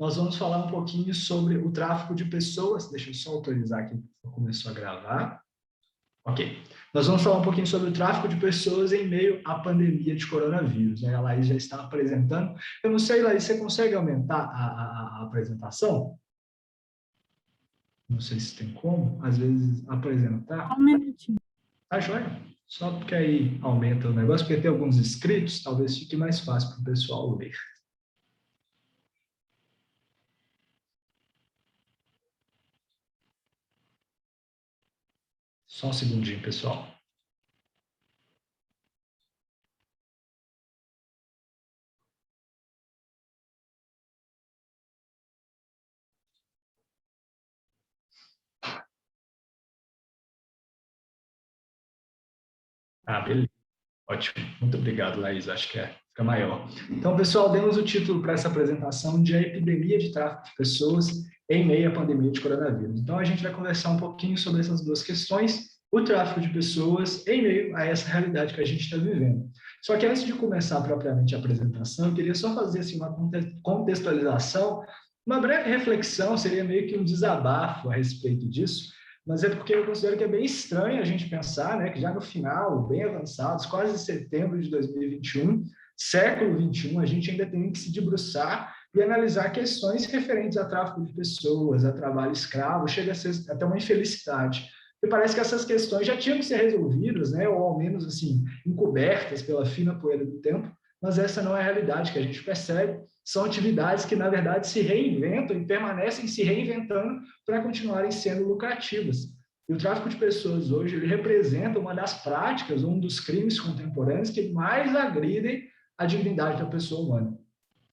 nós vamos falar um pouquinho sobre o tráfico de pessoas. Deixa eu só autorizar aqui, começou a gravar. Ok. Nós vamos falar um pouquinho sobre o tráfico de pessoas em meio à pandemia de coronavírus, né? A Laís já está apresentando. Eu não sei, Laís, você consegue aumentar a apresentação? Não sei se tem como, às vezes, apresentar. Um minutinho. Tá, joia? Só porque aí aumenta o negócio, porque tem alguns inscritos, talvez fique mais fácil para o pessoal ler. Só um segundinho, pessoal. Beleza. Ótimo. Muito obrigado, Laís. Acho que fica maior. Então, pessoal, demos o título para essa apresentação de A Epidemia de Tráfico de Pessoas em meio à pandemia de coronavírus. Então, a gente vai conversar um pouquinho sobre essas duas questões, o tráfico de pessoas em meio a essa realidade que a gente está vivendo. Só que antes de começar propriamente a apresentação, eu queria só fazer assim, uma contextualização, uma breve reflexão, seria meio que um desabafo a respeito disso, mas é porque eu considero que é bem estranho a gente pensar, né, que já no final, bem avançados, quase setembro de 2021, século 21, a gente ainda tem que se debruçar e analisar questões referentes a tráfico de pessoas, a trabalho escravo, chega a ser até uma infelicidade. E parece que essas questões já tinham que ser resolvidas, né, ou ao menos assim, encobertas pela fina poeira do tempo, mas essa não é a realidade que a gente percebe. São atividades que, na verdade, se reinventam e permanecem se reinventando para continuarem sendo lucrativas. E o tráfico de pessoas hoje ele representa uma das práticas, um dos crimes contemporâneos que mais agridem a dignidade da pessoa humana.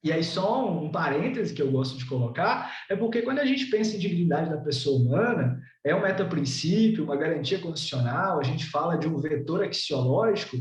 E aí só um parêntese que eu gosto de colocar, é porque quando a gente pensa em dignidade da pessoa humana, é um metaprincípio, uma garantia constitucional, a gente fala de um vetor axiológico,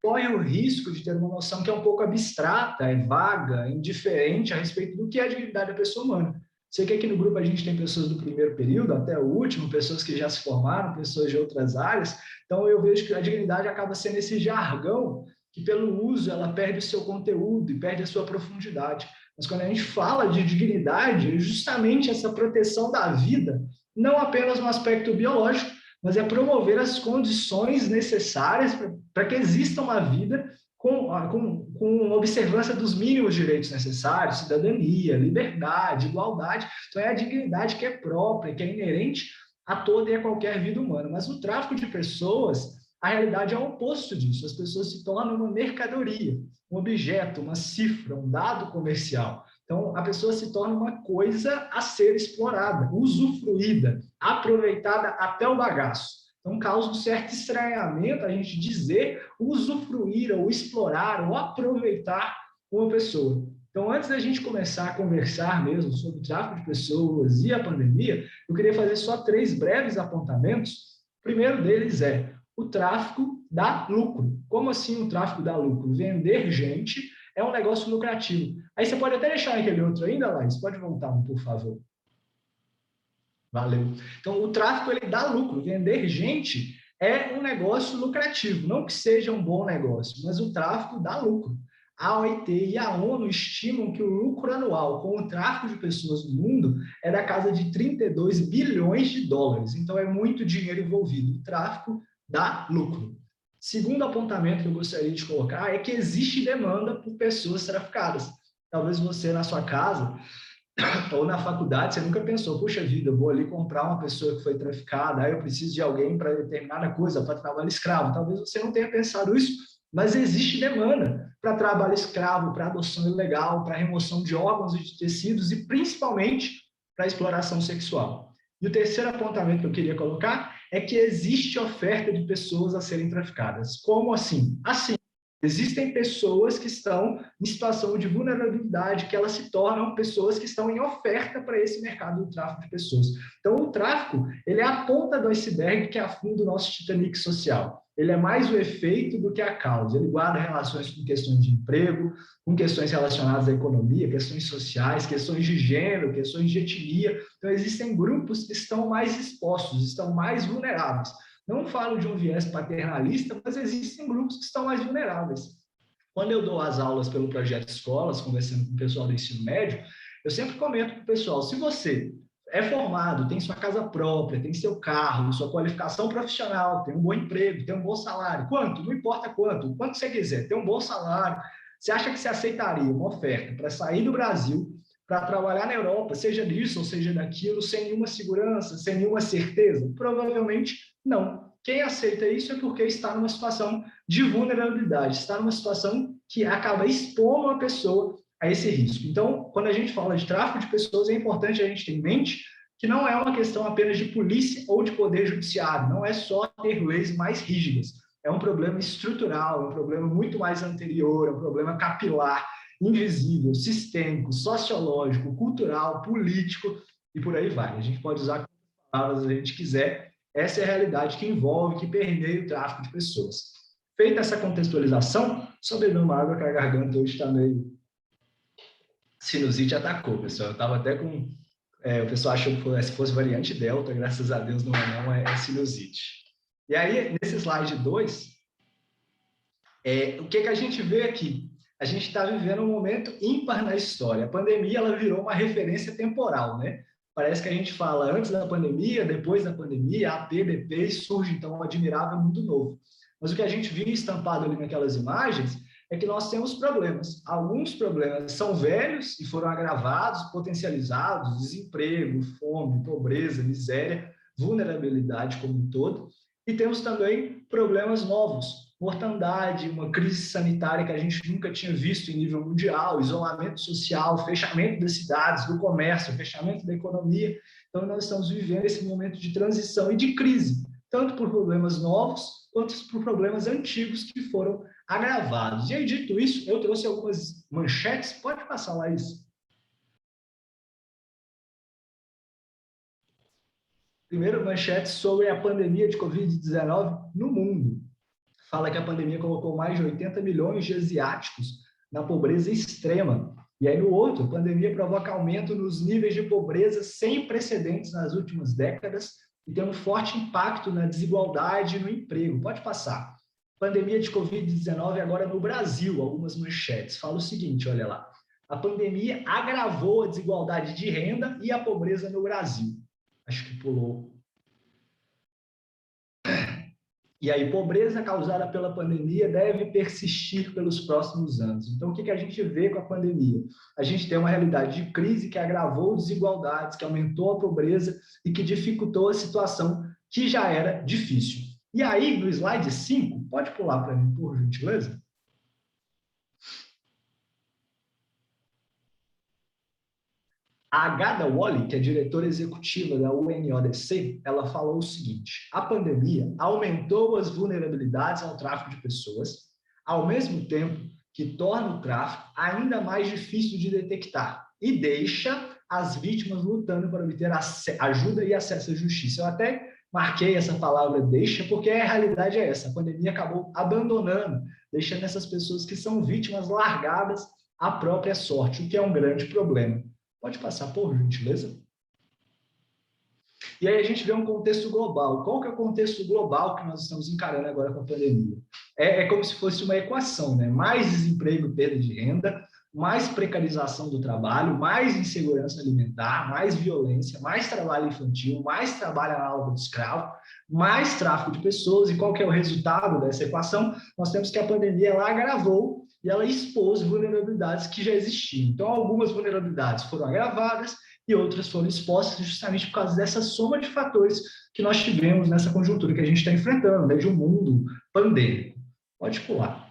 corre o risco de ter uma noção que é um pouco abstrata, é vaga, indiferente a respeito do que é a dignidade da pessoa humana. Sei que aqui no grupo a gente tem pessoas do primeiro período até o último, pessoas que já se formaram, pessoas de outras áreas, então eu vejo que a dignidade acaba sendo esse jargão que pelo uso ela perde o seu conteúdo e perde a sua profundidade. Mas quando a gente fala de dignidade, é justamente essa proteção da vida, não apenas no aspecto biológico, mas é promover as condições necessárias para que exista uma vida com observância dos mínimos direitos necessários, cidadania, liberdade, igualdade. Então, é a dignidade que é própria, que é inerente a toda e a qualquer vida humana. Mas no tráfico de pessoas, a realidade é o oposto disso. As pessoas se tornam uma mercadoria, um objeto, uma cifra, um dado comercial. Então, a pessoa se torna uma coisa a ser explorada, usufruída, aproveitada até o bagaço. Então, causa um certo estranhamento a gente dizer usufruir, ou explorar, ou aproveitar uma pessoa. Então, antes da gente começar a conversar mesmo sobre o tráfico de pessoas e a pandemia, eu queria fazer só 3 breves apontamentos. O primeiro deles é o tráfico dá lucro. Como assim o tráfico dá lucro? Vender gente é um negócio lucrativo. Aí você pode até deixar aquele outro ainda, Laís? Pode voltar, por favor. Valeu. Então, o tráfico ele dá lucro. Vender gente é um negócio lucrativo. Não que seja um bom negócio, mas o tráfico dá lucro. A OIT e a ONU estimam que o lucro anual com o tráfico de pessoas no mundo é da casa de 32 bilhões de dólares. Então, é muito dinheiro envolvido. O tráfico dá lucro. Segundo apontamento que eu gostaria de colocar é que existe demanda por pessoas traficadas. Talvez você, na sua casa, ou na faculdade, você nunca pensou, puxa vida, eu vou ali comprar uma pessoa que foi traficada, aí eu preciso de alguém para determinada coisa, para trabalho escravo. Talvez você não tenha pensado isso, mas existe demanda para trabalho escravo, para adoção ilegal, para remoção de órgãos e de tecidos e principalmente para exploração sexual. E o terceiro apontamento que eu queria colocar é que existe oferta de pessoas a serem traficadas. Como assim? Assim, existem pessoas que estão em situação de vulnerabilidade, que elas se tornam pessoas que estão em oferta para esse mercado do tráfico de pessoas. Então, o tráfico, ele é a ponta do iceberg que afunda o nosso Titanic social. Ele é mais o efeito do que a causa. Ele guarda relações com questões de emprego, com questões relacionadas à economia, questões sociais, questões de gênero, questões de etnia. Então, existem grupos que estão mais expostos, estão mais vulneráveis. Não falo de um viés paternalista, mas existem grupos que estão mais vulneráveis. Quando eu dou as aulas pelo Projeto Escolas, conversando com o pessoal do ensino médio, Eu sempre comento para o pessoal, se você é formado, tem sua casa própria, tem seu carro, sua qualificação profissional, tem um bom emprego, tem um bom salário, quanto? Não importa quanto você quiser, tem um bom salário, você acha que você aceitaria uma oferta para sair do Brasil, para trabalhar na Europa, seja disso ou seja daquilo, sem nenhuma segurança, sem nenhuma certeza? Provavelmente não. Quem aceita isso é porque está numa situação de vulnerabilidade, está numa situação que acaba expondo a pessoa a esse risco. Então, quando a gente fala de tráfico de pessoas, é importante a gente ter em mente que não é uma questão apenas de polícia ou de poder judiciário, não é só ter leis mais rígidas, é um problema estrutural, é um problema muito mais anterior, é um problema capilar, invisível, sistêmico, sociológico, cultural, político e por aí vai. A gente pode usar quantas palavras a gente quiser, essa é a realidade que envolve, que permeia o tráfico de pessoas. Feita essa contextualização, só bebendo uma água que a garganta hoje está meio... Sinusite atacou, pessoal. Eu estava até com... o pessoal achou que fosse variante Delta, graças a Deus não é sinusite. E aí, nesse slide 2, o que a gente vê aqui? A gente está vivendo um momento ímpar na história. A pandemia ela virou uma referência temporal, né? Parece que a gente fala antes da pandemia, depois da pandemia, AT, BP, e surge então um admirável mundo novo. Mas o que a gente viu estampado ali naquelas imagens é que nós temos problemas. Alguns problemas são velhos e foram agravados, potencializados, desemprego, fome, pobreza, miséria, vulnerabilidade como um todo. E temos também problemas novos, mortandade, uma crise sanitária que a gente nunca tinha visto em nível mundial, isolamento social, fechamento das cidades, do comércio, fechamento da economia. Então, nós estamos vivendo esse momento de transição e de crise, tanto por problemas novos, quanto por problemas antigos que foram agravados. E aí, dito isso, eu trouxe algumas manchetes. Pode passar lá isso. Primeiro, manchete sobre a pandemia de Covid-19 no mundo. Fala que a pandemia colocou mais de 80 milhões de asiáticos na pobreza extrema. E aí, no outro, a pandemia provoca aumento nos níveis de pobreza sem precedentes nas últimas décadas e tem um forte impacto na desigualdade e no emprego. Pode passar. Pandemia de Covid-19 agora no Brasil, algumas manchetes. Fala o seguinte, olha lá. A pandemia agravou a desigualdade de renda e a pobreza no Brasil. Acho que pulou. E aí, pobreza causada pela pandemia deve persistir pelos próximos anos. Então, o que a gente vê com a pandemia? A gente tem uma realidade de crise que agravou desigualdades, que aumentou a pobreza e que dificultou a situação que já era difícil. E aí, no slide 5, pode pular para mim, por gentileza? A Agada Wally, que é diretora executiva da UNODC, ela falou o seguinte: a pandemia aumentou as vulnerabilidades ao tráfico de pessoas, ao mesmo tempo que torna o tráfico ainda mais difícil de detectar e deixa as vítimas lutando para obter ajuda e acesso à justiça. Eu até marquei essa palavra deixa, porque a realidade é essa: a pandemia acabou abandonando, deixando essas pessoas que são vítimas largadas à própria sorte, o que é um grande problema. Pode passar, por gentileza? E aí a gente vê um contexto global. Qual que é o contexto global que nós estamos encarando agora com a pandemia? É como se fosse uma equação, né? Mais desemprego e perda de renda, mais precarização do trabalho, mais insegurança alimentar, mais violência, mais trabalho infantil, mais trabalho análogo de escravo, mais tráfico de pessoas. E qual que é o resultado dessa equação? Nós temos que a pandemia ela agravou e ela expôs vulnerabilidades que já existiam. Então, algumas vulnerabilidades foram agravadas e outras foram expostas justamente por causa dessa soma de fatores que nós tivemos nessa conjuntura que a gente está enfrentando, né, de um mundo pandêmico. Pode pular.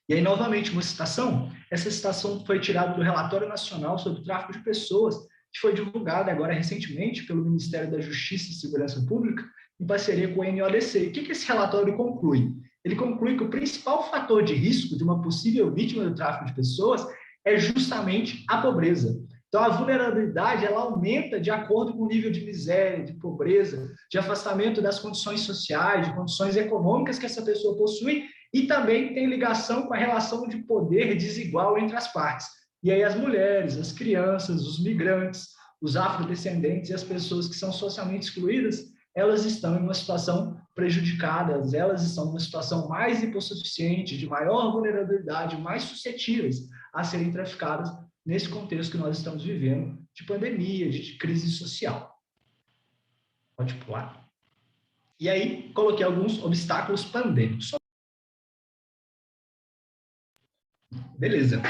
E aí, novamente, uma citação. Essa citação foi tirada do Relatório Nacional sobre o Tráfico de Pessoas, que foi divulgada agora recentemente pelo Ministério da Justiça e Segurança Pública, em parceria com o NODC. E o que esse relatório conclui? Ele conclui que o principal fator de risco de uma possível vítima do tráfico de pessoas é justamente a pobreza. Então, a vulnerabilidade ela aumenta de acordo com o nível de miséria, de pobreza, de afastamento das condições sociais, de condições econômicas que essa pessoa possui, e também tem ligação com a relação de poder desigual entre as partes. E aí as mulheres, as crianças, os migrantes, os afrodescendentes e as pessoas que são socialmente excluídas, elas estão em uma situação prejudicada, elas estão em uma situação mais hipossuficiente, de maior vulnerabilidade, mais suscetíveis a serem traficadas nesse contexto que nós estamos vivendo de pandemia, de crise social. Pode pular. E aí, coloquei alguns obstáculos pandêmicos. Beleza.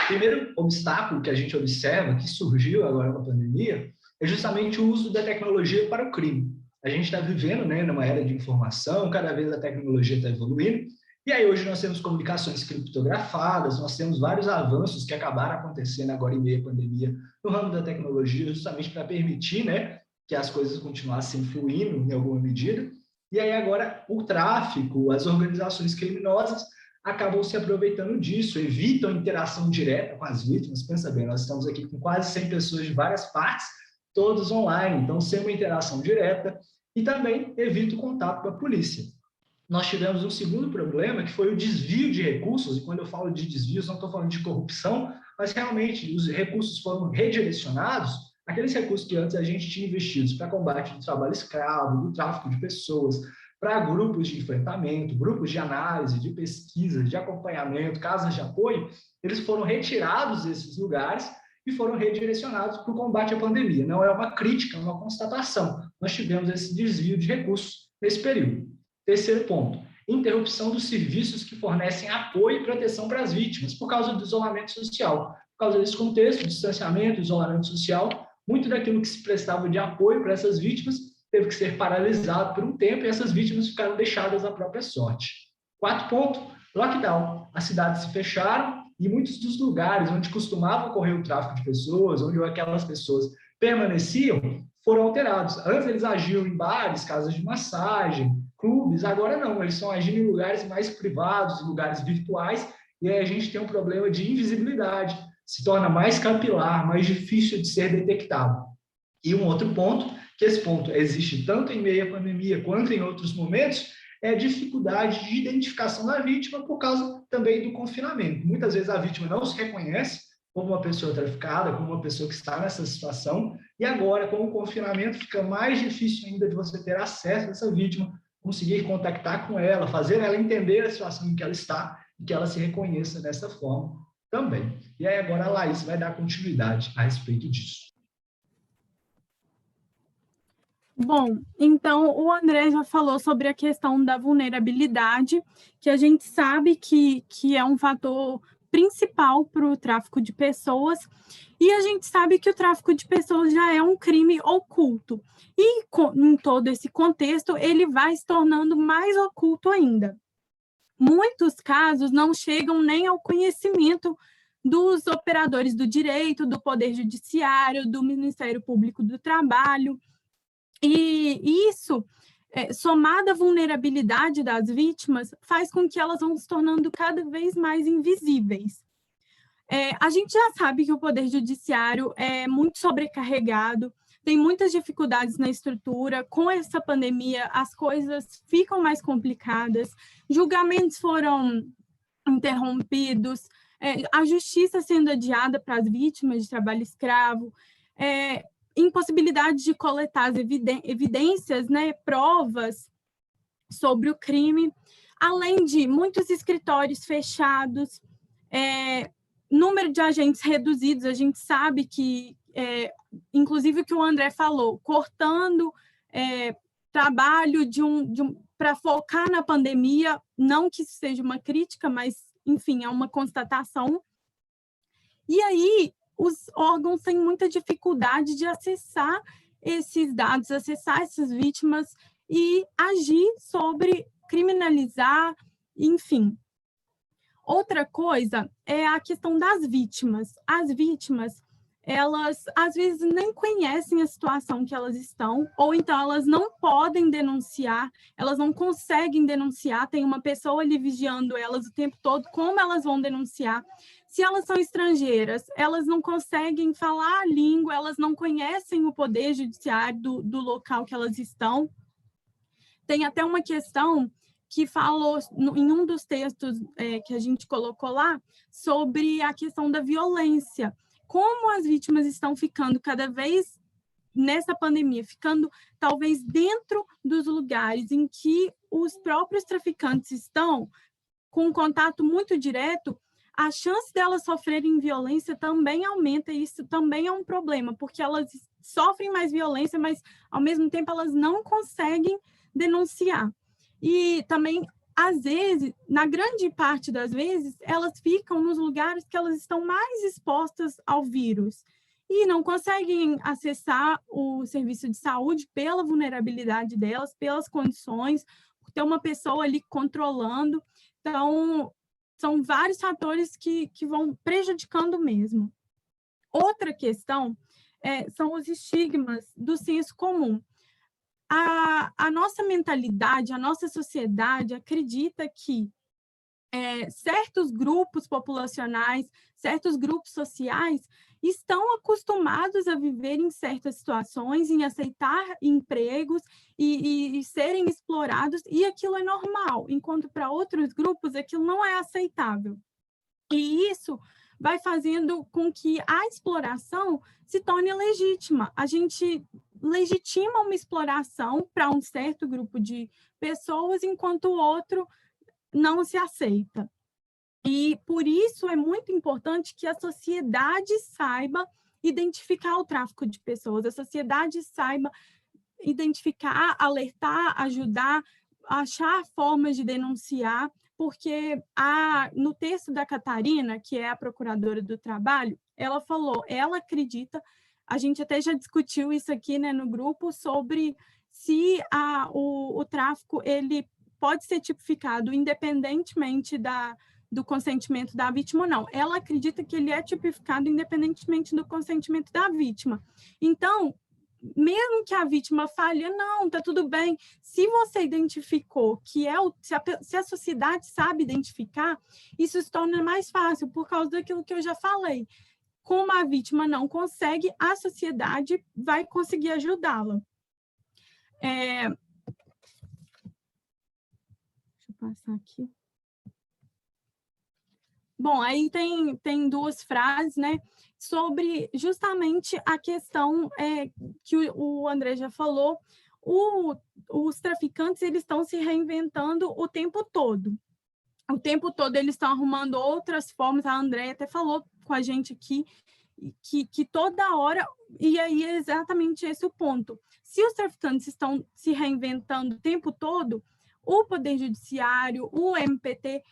Primeiro obstáculo que a gente observa, que surgiu agora com a pandemia, é justamente o uso da tecnologia para o crime. A gente está vivendo, né, numa era de informação, cada vez a tecnologia está evoluindo, e aí hoje nós temos comunicações criptografadas, nós temos vários avanços que acabaram acontecendo agora em meio à pandemia no ramo da tecnologia, justamente para permitir, né, que as coisas continuassem fluindo em alguma medida. E aí agora o tráfico, as organizações criminosas acabam se aproveitando disso, evitam interação direta com as vítimas. Pensa bem, nós estamos aqui com quase 100 pessoas de várias partes, todos online, então sem uma interação direta, e também evita o contato com a polícia. Nós tivemos um segundo problema, que foi o desvio de recursos, e quando eu falo de desvios, não estou falando de corrupção, mas realmente os recursos foram redirecionados, aqueles recursos que antes a gente tinha investidos para combate do trabalho escravo, do tráfico de pessoas, para grupos de enfrentamento, grupos de análise, de pesquisa, de acompanhamento, casas de apoio, eles foram retirados desses lugares e foram redirecionados para o combate à pandemia. Não é uma crítica, é uma constatação. Nós tivemos esse desvio de recursos nesse período. Terceiro ponto, interrupção dos serviços que fornecem apoio e proteção para as vítimas, por causa do isolamento social. Por causa desse contexto, distanciamento, isolamento social, muito daquilo que se prestava de apoio para essas vítimas teve que ser paralisado por um tempo e essas vítimas ficaram deixadas à própria sorte. Quarto ponto, lockdown. As cidades se fecharam e muitos dos lugares onde costumava ocorrer o tráfico de pessoas, onde aquelas pessoas permaneciam, foram alterados. Antes eles agiam em bares, casas de massagem, clubes, agora não, eles estão agindo em lugares mais privados, lugares virtuais, e aí a gente tem um problema de invisibilidade, se torna mais capilar, mais difícil de ser detectado. E um outro ponto, que esse ponto existe tanto em meio à pandemia quanto em outros momentos, é a dificuldade de identificação da vítima por causa também do confinamento. Muitas vezes a vítima não se reconhece como uma pessoa traficada, como uma pessoa que está nessa situação, e agora, com o confinamento, fica mais difícil ainda de você ter acesso a essa vítima, conseguir contactar com ela, fazer ela entender a situação em que ela está e que ela se reconheça dessa forma também. E aí agora a Laís vai dar continuidade a respeito disso. Bom, então o André já falou sobre a questão da vulnerabilidade, que a gente sabe que é um fator principal para o tráfico de pessoas, e a gente sabe que o tráfico de pessoas já é um crime oculto. E em todo esse contexto, ele vai se tornando mais oculto ainda. Muitos casos não chegam nem ao conhecimento dos operadores do direito, do Poder Judiciário, do Ministério Público do Trabalho. E isso, somado à vulnerabilidade das vítimas, faz com que elas vão se tornando cada vez mais invisíveis. A gente já sabe que o Poder Judiciário é muito sobrecarregado, tem muitas dificuldades na estrutura. Com essa pandemia, as coisas ficam mais complicadas, julgamentos foram interrompidos, a justiça sendo adiada para as vítimas de trabalho escravo, impossibilidade de coletar as evidências, né, provas sobre o crime, além de muitos escritórios fechados, número de agentes reduzidos. A gente sabe que, inclusive o que o André falou, cortando trabalho para focar na pandemia, não que isso seja uma crítica, mas, enfim, é uma constatação. E aí, os órgãos têm muita dificuldade de acessar esses dados, acessar essas vítimas e agir sobre, criminalizar, enfim. Outra coisa é a questão das vítimas. As vítimas, elas às vezes nem conhecem a situação que elas estão, ou então elas não podem denunciar, elas não conseguem denunciar, tem uma pessoa ali vigiando elas o tempo todo, como elas vão denunciar? Se elas são estrangeiras, elas não conseguem falar a língua, elas não conhecem o poder judiciário do local que elas estão. Tem até uma questão que falou em um dos textos que a gente colocou lá, sobre a questão da violência. Como as vítimas estão ficando cada vez, nessa pandemia, ficando talvez dentro dos lugares em que os próprios traficantes estão, com um contato muito direto, a chance delas sofrerem violência também aumenta, e isso também é um problema, porque elas sofrem mais violência, mas, ao mesmo tempo, elas não conseguem denunciar. E também, às vezes, na grande parte das vezes, elas ficam nos lugares que elas estão mais expostas ao vírus e não conseguem acessar o serviço de saúde pela vulnerabilidade delas, pelas condições, por ter uma pessoa ali controlando. Então, são vários fatores que vão prejudicando mesmo. Outra questão são os estigmas do senso comum. A nossa mentalidade, a nossa sociedade acredita que certos grupos populacionais, certos grupos sociais estão acostumados a viver em certas situações, em aceitar empregos e serem explorados, e aquilo é normal, enquanto para outros grupos aquilo não é aceitável. E isso vai fazendo com que a exploração se torne legítima. A gente legitima uma exploração para um certo grupo de pessoas, enquanto o outro não se aceita. E por isso é muito importante que a sociedade saiba identificar o tráfico de pessoas, a sociedade saiba identificar, alertar, ajudar, achar formas de denunciar, porque no texto da Catarina, que é a procuradora do trabalho, ela falou, ela acredita, a gente até já discutiu isso aqui, né, no grupo, sobre se o tráfico ele pode ser tipificado independentemente do consentimento da vítima ou não. Ela acredita que ele é tipificado independentemente do consentimento da vítima. Então, mesmo que a vítima falhe, não, tá tudo bem. Se você identificou que se a sociedade sabe identificar, isso se torna mais fácil, por causa daquilo que eu já falei. Como a vítima não consegue, a sociedade vai conseguir ajudá-la. Deixa eu passar aqui. Bom, aí tem duas frases, né, sobre justamente a questão que o André já falou, os traficantes eles estão se reinventando o tempo todo. O tempo todo eles estão arrumando outras formas, a Andréia até falou com a gente aqui, que toda hora, e aí é exatamente esse o ponto. Se os traficantes estão se reinventando o tempo todo, o Poder Judiciário, o MPT,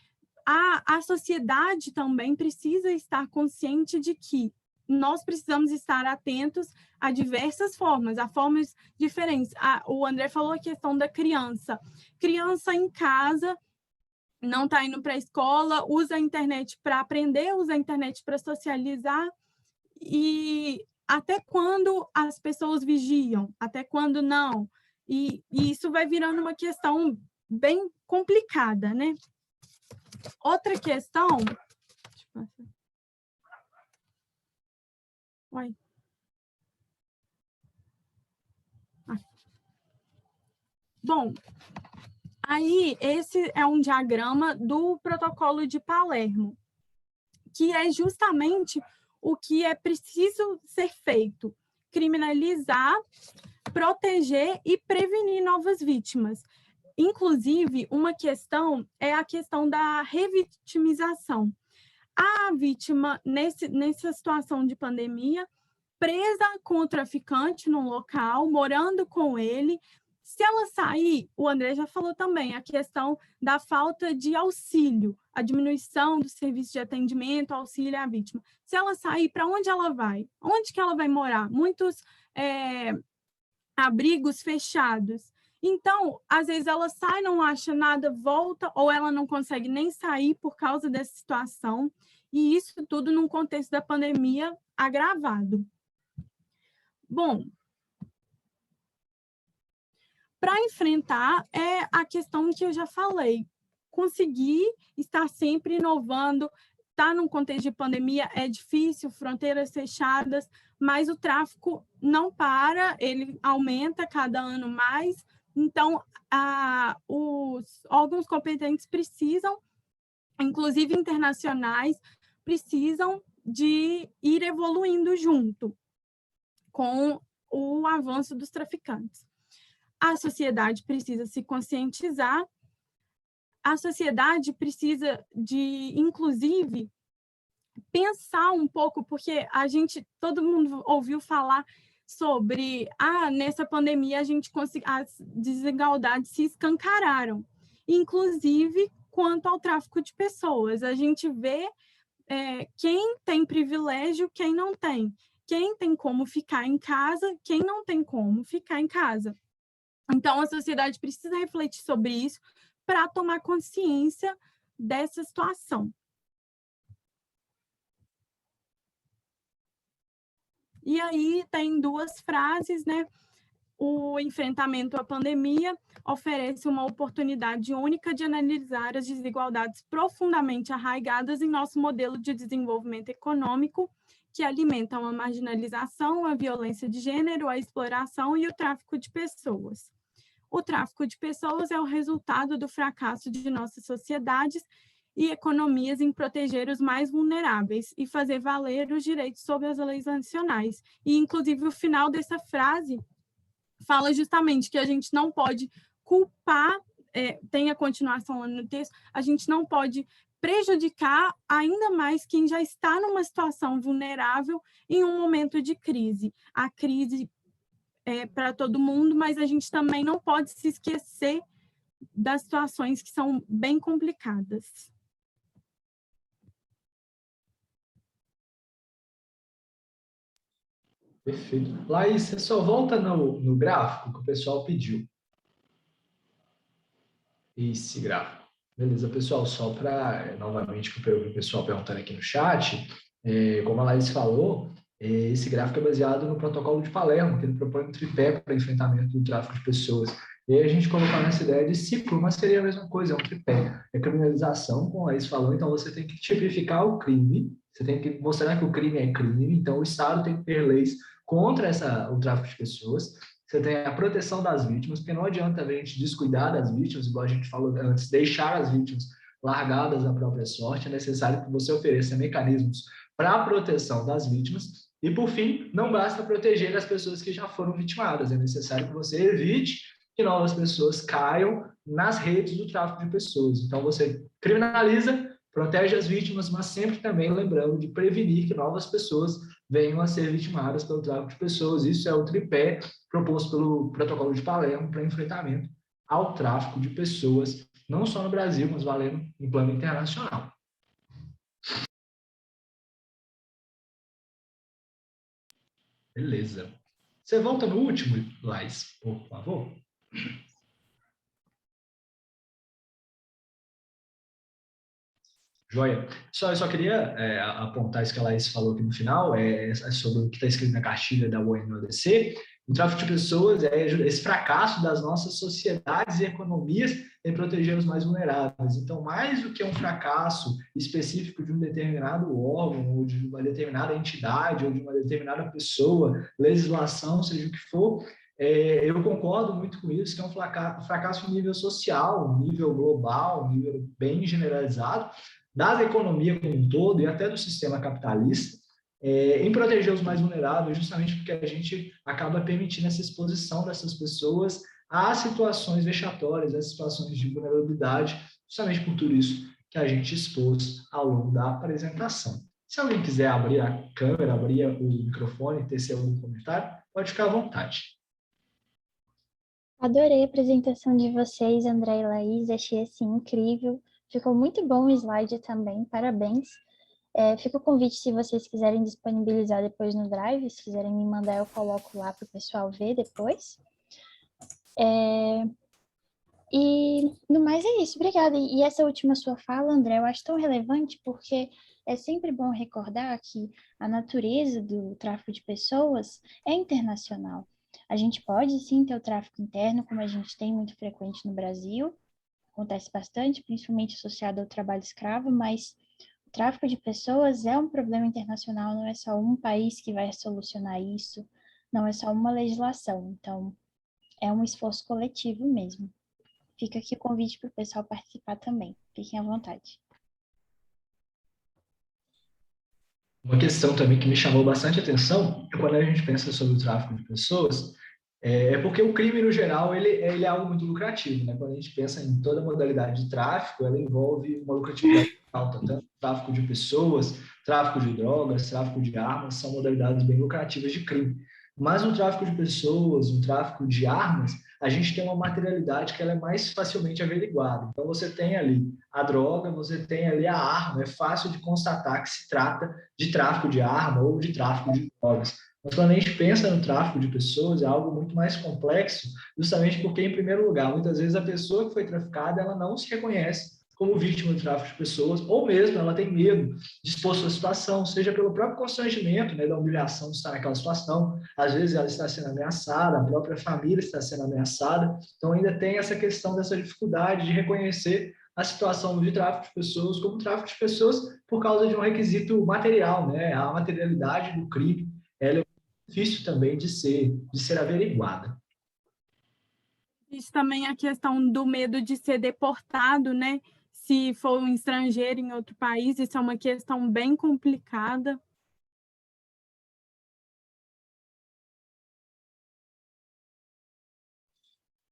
a sociedade também precisa estar consciente de que nós precisamos estar atentos a diversas formas, a formas diferentes. O André falou a questão da criança. Criança em casa, não está indo para a escola, usa a internet para aprender, usa a internet para socializar, e até quando as pessoas vigiam, até quando não? E isso vai virando uma questão bem complicada, né? Outra questão... Oi. Bom, aí esse é um diagrama do protocolo de Palermo, que é justamente o que é preciso ser feito: criminalizar, proteger e prevenir novas vítimas. Inclusive, uma questão é a questão da revitimização. A vítima, nessa situação de pandemia, presa com o traficante num local, morando com ele, se ela sair, o André já falou também, a questão da falta de auxílio, a diminuição do serviço de atendimento, auxílio à vítima. Se ela sair, para onde ela vai? Onde que ela vai morar? Muitos abrigos fechados. Então, às vezes ela sai, não acha nada, volta, ou ela não consegue nem sair por causa dessa situação, e isso tudo num contexto da pandemia agravado. Bom, para enfrentar a questão que eu já falei, conseguir estar sempre inovando. Estar num contexto de pandemia é difícil, fronteiras fechadas, mas o tráfico não para, ele aumenta cada ano mais. Então, os órgãos competentes precisam, inclusive internacionais, precisam de ir evoluindo junto com o avanço dos traficantes. A sociedade precisa se conscientizar, a sociedade precisa de, inclusive, pensar um pouco, porque todo mundo ouviu falar sobre, nessa pandemia as desigualdades se escancararam, inclusive quanto ao tráfico de pessoas. A gente vê quem tem privilégio, quem não tem. Quem tem como ficar em casa, quem não tem como ficar em casa. Então, a sociedade precisa refletir sobre isso para tomar consciência dessa situação. E aí tem duas frases, né? O enfrentamento à pandemia oferece uma oportunidade única de analisar as desigualdades profundamente arraigadas em nosso modelo de desenvolvimento econômico, que alimentam a marginalização, a violência de gênero, a exploração e o tráfico de pessoas. O tráfico de pessoas é o resultado do fracasso de nossas sociedades e economias em proteger os mais vulneráveis e fazer valer os direitos sob as leis nacionais. E, inclusive, o final dessa frase fala justamente que a gente não pode culpar, tem a continuação lá no texto, a gente não pode prejudicar ainda mais quem já está numa situação vulnerável em um momento de crise. A crise é para todo mundo, mas a gente também não pode se esquecer das situações que são bem complicadas. Perfeito. Laís, você só volta no gráfico que o pessoal pediu. Esse gráfico. Beleza, pessoal, só para, novamente, que eu vi o pessoal perguntando aqui no chat, como a Laís falou, esse gráfico é baseado no protocolo de Palermo, que ele propõe um tripé para enfrentamento do tráfico de pessoas. E aí a gente colocou nessa ideia de ciclo, mas seria a mesma coisa, é um tripé. É criminalização, como a Laís falou, então você tem que tipificar o crime, você tem que mostrar que o crime é crime, então o Estado tem que ter leis contra o tráfico de pessoas. Você tem a proteção das vítimas, porque não adianta a gente descuidar das vítimas, igual a gente falou antes, deixar as vítimas largadas à própria sorte. É necessário que você ofereça mecanismos para a proteção das vítimas. E, por fim, não basta proteger as pessoas que já foram vitimadas, é necessário que você evite que novas pessoas caiam nas redes do tráfico de pessoas. Então, você criminaliza, protege as vítimas, mas sempre também lembrando de prevenir que novas pessoas venham a ser vitimadas pelo tráfico de pessoas. Isso é o tripé proposto pelo Protocolo de Palermo para enfrentamento ao tráfico de pessoas, não só no Brasil, mas valendo em plano internacional. Beleza. Você volta no último, Laís, por favor? Joia. Eu só queria apontar isso que a Laís falou aqui no final, sobre o que está escrito na cartilha da UNODC. O tráfico de pessoas é esse fracasso das nossas sociedades e economias em proteger os mais vulneráveis. Então, mais do que um fracasso específico de um determinado órgão, ou de uma determinada entidade, ou de uma determinada pessoa, legislação, seja o que for, eu concordo muito com isso, que é um fracasso em nível social, um nível global, um nível bem generalizado, da economia como um todo e até do sistema capitalista, em proteger os mais vulneráveis, justamente porque a gente acaba permitindo essa exposição dessas pessoas a situações vexatórias, a situações de vulnerabilidade, justamente por tudo isso que a gente expôs ao longo da apresentação. Se alguém quiser abrir a câmera, abrir o microfone e tecer algum comentário, pode ficar à vontade. Adorei a apresentação de vocês, André e Laís, achei assim incrível. Ficou muito bom o slide também, parabéns. Fica o convite se vocês quiserem disponibilizar depois no Drive, se quiserem me mandar eu coloco lá para o pessoal ver depois. E no mais é isso, obrigada. E essa última sua fala, André, eu acho tão relevante porque é sempre bom recordar que a natureza do tráfico de pessoas é internacional. A gente pode sim ter o tráfico interno, como a gente tem muito frequente no Brasil, acontece bastante, principalmente associado ao trabalho escravo, mas o tráfico de pessoas é um problema internacional, não é só um país que vai solucionar isso, não é só uma legislação, então é um esforço coletivo mesmo. Fica aqui o convite para o pessoal participar também, fiquem à vontade. Uma questão também que me chamou bastante atenção é quando a gente pensa sobre o tráfico de pessoas, porque o crime, no geral, ele é algo muito lucrativo, né? Quando a gente pensa em toda modalidade de tráfico, ela envolve uma lucratividade alta, tanto tráfico de pessoas, tráfico de drogas, tráfico de armas, são modalidades bem lucrativas de crime. Mas no tráfico de pessoas, no tráfico de armas, a gente tem uma materialidade que ela é mais facilmente averiguada. Então, você tem ali a droga, você tem ali a arma, é fácil de constatar que se trata de tráfico de arma ou de tráfico de drogas. Mas quando a gente pensa no tráfico de pessoas, é algo muito mais complexo, justamente porque, em primeiro lugar, muitas vezes a pessoa que foi traficada, ela não se reconhece como vítima de tráfico de pessoas, ou mesmo ela tem medo de expor sua situação, seja pelo próprio constrangimento, né, da humilhação de estar naquela situação, às vezes ela está sendo ameaçada, a própria família está sendo ameaçada, então ainda tem essa questão dessa dificuldade de reconhecer a situação de tráfico de pessoas como tráfico de pessoas por causa de um requisito material, né, a materialidade do crime, ela é difícil também de ser averiguada. Existe também a questão do medo de ser deportado, né? Se for um estrangeiro em outro país, isso é uma questão bem complicada.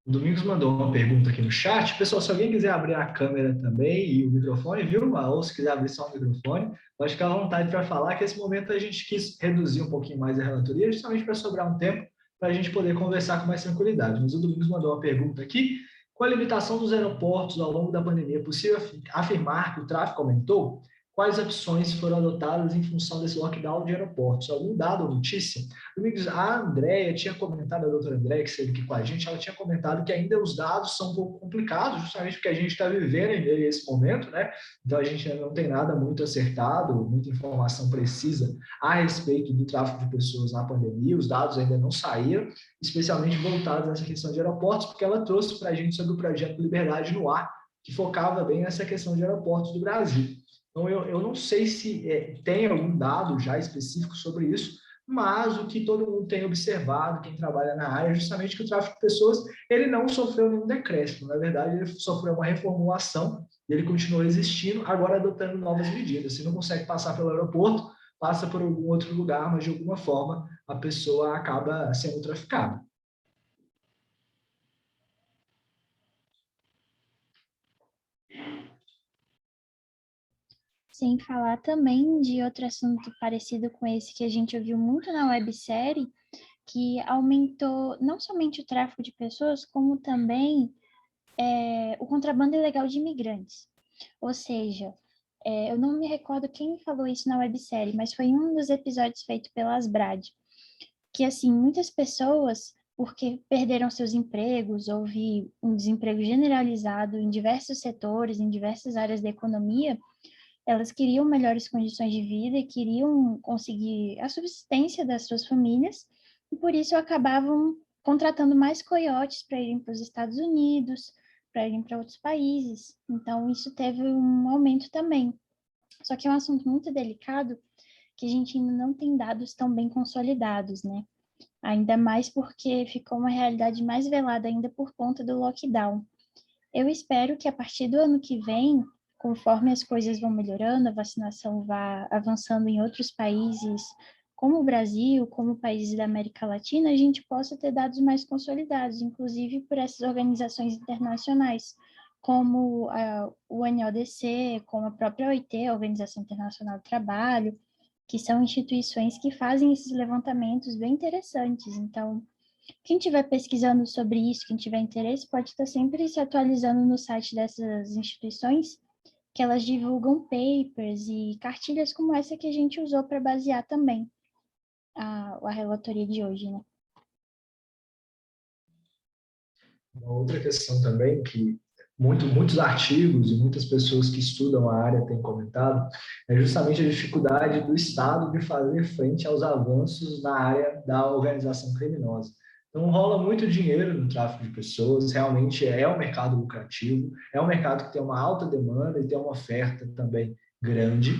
O Domingos mandou uma pergunta aqui no chat. Pessoal, se alguém quiser abrir a câmera também e o microfone, viu? Ou se quiser abrir só o microfone, pode ficar à vontade para falar, que esse momento a gente quis reduzir um pouquinho mais a relatoria, justamente para sobrar um tempo para a gente poder conversar com mais tranquilidade. Mas o Domingos mandou uma pergunta aqui. Com a limitação dos aeroportos ao longo da pandemia, é possível afirmar que o tráfego aumentou? Quais opções foram adotadas em função desse lockdown de aeroportos? Algum dado ou notícia? Domingos, a Andréia tinha comentado, a doutora Andréia, que esteve aqui com a gente, ela tinha comentado que ainda os dados são um pouco complicados, justamente porque a gente está vivendo ainda esse momento, né? Então a gente ainda não tem nada muito acertado, muita informação precisa a respeito do tráfico de pessoas na pandemia, os dados ainda não saíram, especialmente voltados nessa questão de aeroportos, porque ela trouxe para a gente sobre o projeto Liberdade no Ar, que focava bem nessa questão de aeroportos do Brasil. Então, eu não sei se tem algum dado já específico sobre isso, mas o que todo mundo tem observado, quem trabalha na área, é justamente que o tráfico de pessoas ele não sofreu nenhum decréscimo. Na verdade, ele sofreu uma reformulação, ele continuou existindo, agora adotando novas medidas. Se não consegue passar pelo aeroporto, passa por algum outro lugar, mas de alguma forma a pessoa acaba sendo traficada. Sem falar também de outro assunto parecido com esse que a gente ouviu muito na websérie, que aumentou não somente o tráfico de pessoas, como também o contrabando ilegal de imigrantes. Ou seja, eu não me recordo quem falou isso na websérie, mas foi um dos episódios feito pela Asbrad, que, assim, muitas pessoas, porque perderam seus empregos, houve um desemprego generalizado em diversos setores, em diversas áreas da economia, elas queriam melhores condições de vida e queriam conseguir a subsistência das suas famílias, e por isso acabavam contratando mais coiotes para irem para os Estados Unidos, para irem para outros países. Então, isso teve um aumento também. Só que é um assunto muito delicado, que a gente ainda não tem dados tão bem consolidados, né? Ainda mais porque ficou uma realidade mais velada ainda por conta do lockdown. Eu espero que a partir do ano que vem, conforme as coisas vão melhorando, a vacinação vá avançando em outros países, como o Brasil, como países da América Latina, a gente possa ter dados mais consolidados, inclusive por essas organizações internacionais, como a UNODC, como a própria OIT, a Organização Internacional do Trabalho, que são instituições que fazem esses levantamentos bem interessantes. Então, quem estiver pesquisando sobre isso, quem tiver interesse, pode estar sempre se atualizando no site dessas instituições, que elas divulgam papers e cartilhas como essa que a gente usou para basear também a relatoria de hoje, né? Uma outra questão também que muitos artigos e muitas pessoas que estudam a área têm comentado é justamente a dificuldade do Estado de fazer frente aos avanços na área da organização criminosa. Então, rola muito dinheiro no tráfico de pessoas, realmente é um mercado lucrativo, é um mercado que tem uma alta demanda e tem uma oferta também grande.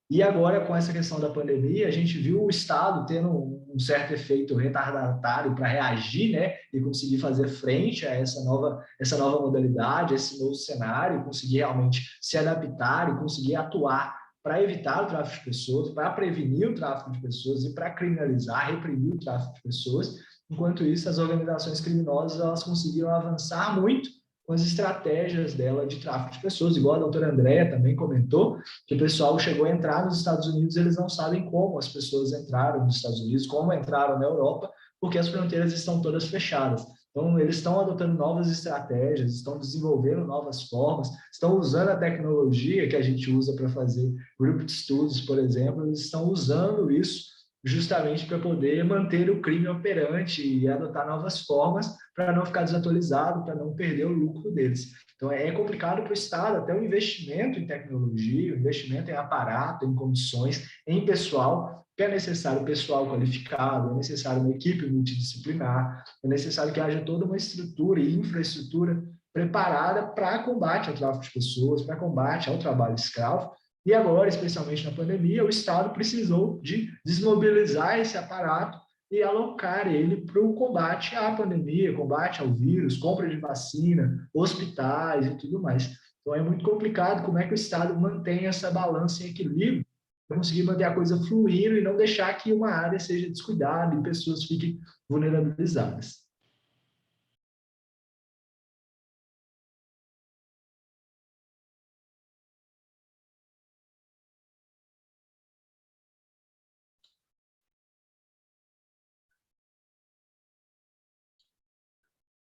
E agora, com essa questão da pandemia, a gente viu o Estado tendo um certo efeito retardatário para reagir, né, e conseguir fazer frente a essa nova modalidade, a esse novo cenário, conseguir realmente se adaptar e conseguir atuar para evitar o tráfico de pessoas, para prevenir o tráfico de pessoas e para criminalizar, reprimir o tráfico de pessoas. Enquanto isso, as organizações criminosas elas conseguiram avançar muito com as estratégias dela de tráfico de pessoas, igual a doutora Andréa também comentou, que o pessoal chegou a entrar nos Estados Unidos, eles não sabem como as pessoas entraram nos Estados Unidos, como entraram na Europa, porque as fronteiras estão todas fechadas. Então, eles estão adotando novas estratégias, estão desenvolvendo novas formas, estão usando a tecnologia que a gente usa para fazer grupo de estudos, por exemplo, eles estão usando isso justamente para poder manter o crime operante e adotar novas formas para não ficar desatualizado, para não perder o lucro deles. Então, é complicado para o Estado, até o investimento em tecnologia, o investimento em aparato, em condições, em pessoal, que é necessário pessoal qualificado, é necessário uma equipe multidisciplinar, é necessário que haja toda uma estrutura e infraestrutura preparada para combate ao tráfico de pessoas, para combate ao trabalho escravo. E agora, especialmente na pandemia, o Estado precisou de desmobilizar esse aparato e alocar ele para o combate à pandemia, combate ao vírus, compra de vacina, hospitais e tudo mais. Então, é muito complicado como é que o Estado mantém essa balança em equilíbrio para conseguir manter a coisa fluindo e não deixar que uma área seja descuidada e pessoas fiquem vulnerabilizadas.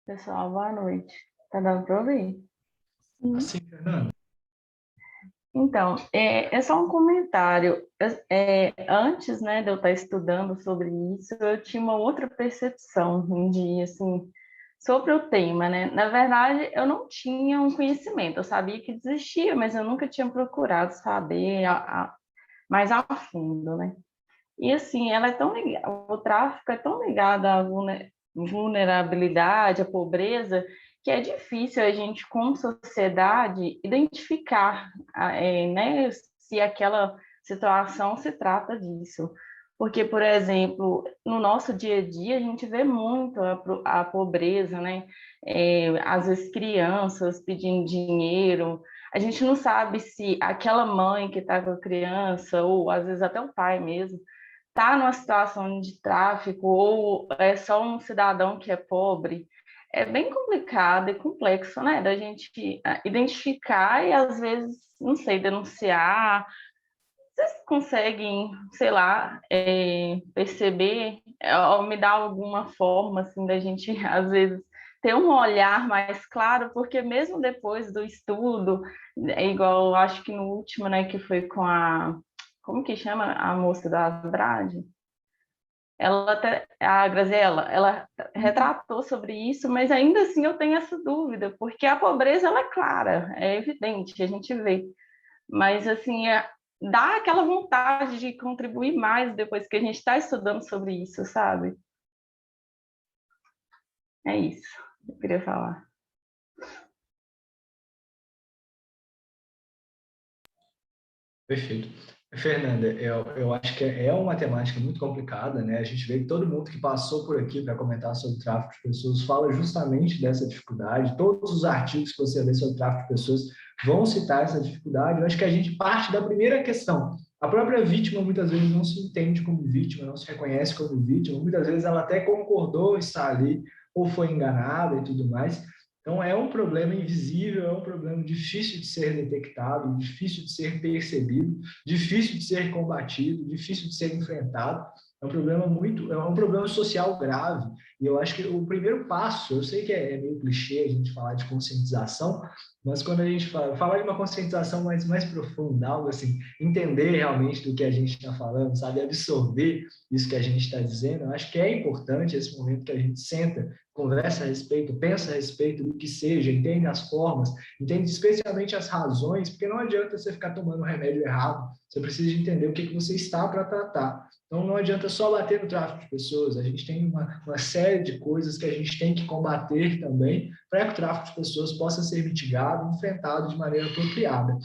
Pessoal, boa noite. Tá dando para ouvir? Sim. Assim, Fernando? Então, é só um comentário. Antes, né, de eu estar estudando sobre isso, eu tinha uma outra percepção assim, sobre o tema, né? Na verdade, eu não tinha um conhecimento. Eu sabia que existia, mas eu nunca tinha procurado saber mais a fundo, né? E assim, ela é tão ligada, o tráfico é tão ligado à vulnerabilidade, à pobreza, que é difícil a gente, como sociedade, identificar, né, se aquela situação se trata disso. Porque, por exemplo, no nosso dia a dia, a gente vê muito a pobreza, né? Às vezes crianças pedindo dinheiro, a gente não sabe se aquela mãe que está com a criança, ou às vezes até o pai mesmo, está numa situação de tráfico ou é só um cidadão que é pobre. É bem complicado e complexo, né, da gente identificar e às vezes, não sei, denunciar. Vocês conseguem, sei lá, perceber, ou me dar alguma forma, assim, da gente, às vezes, ter um olhar mais claro, porque mesmo depois do estudo, é igual, acho que no último, né, que foi com como que chama a moça da Andrade? Ela até, a Graziella, ela retratou sobre isso, mas ainda assim eu tenho essa dúvida, porque a pobreza, ela é clara, é evidente, a gente vê. Mas, assim, dá aquela vontade de contribuir mais depois que a gente está estudando sobre isso, sabe? É isso que eu queria falar. Perfeito. Fernanda, eu acho que é uma temática muito complicada, né? A gente vê que todo mundo que passou por aqui para comentar sobre tráfico de pessoas fala justamente dessa dificuldade. Todos os artigos que você lê sobre tráfico de pessoas vão citar essa dificuldade. Eu acho que a gente parte da primeira questão. A própria vítima muitas vezes não se entende como vítima, não se reconhece como vítima. Muitas vezes ela até concordou em estar ali ou foi enganada e tudo mais. Então, é um problema invisível, é um problema difícil de ser detectado, difícil de ser percebido, difícil de ser combatido, difícil de ser enfrentado. É um problema social grave. E eu acho que o primeiro passo, eu sei que é meio clichê a gente falar de conscientização, mas quando a gente fala de uma conscientização mais profunda, algo assim, entender realmente do que a gente está falando, sabe, absorver isso que a gente está dizendo, eu acho que é importante esse momento que a gente senta, conversa a respeito, pensa a respeito do que seja, entende as formas, entende especialmente as razões, porque não adianta você ficar tomando o remédio errado, você precisa entender o que você está para tratar. Então, não adianta só bater no tráfico de pessoas, a gente tem uma série de coisas que a gente tem que combater também para que o tráfico de pessoas possa ser mitigado, enfrentado de maneira apropriada.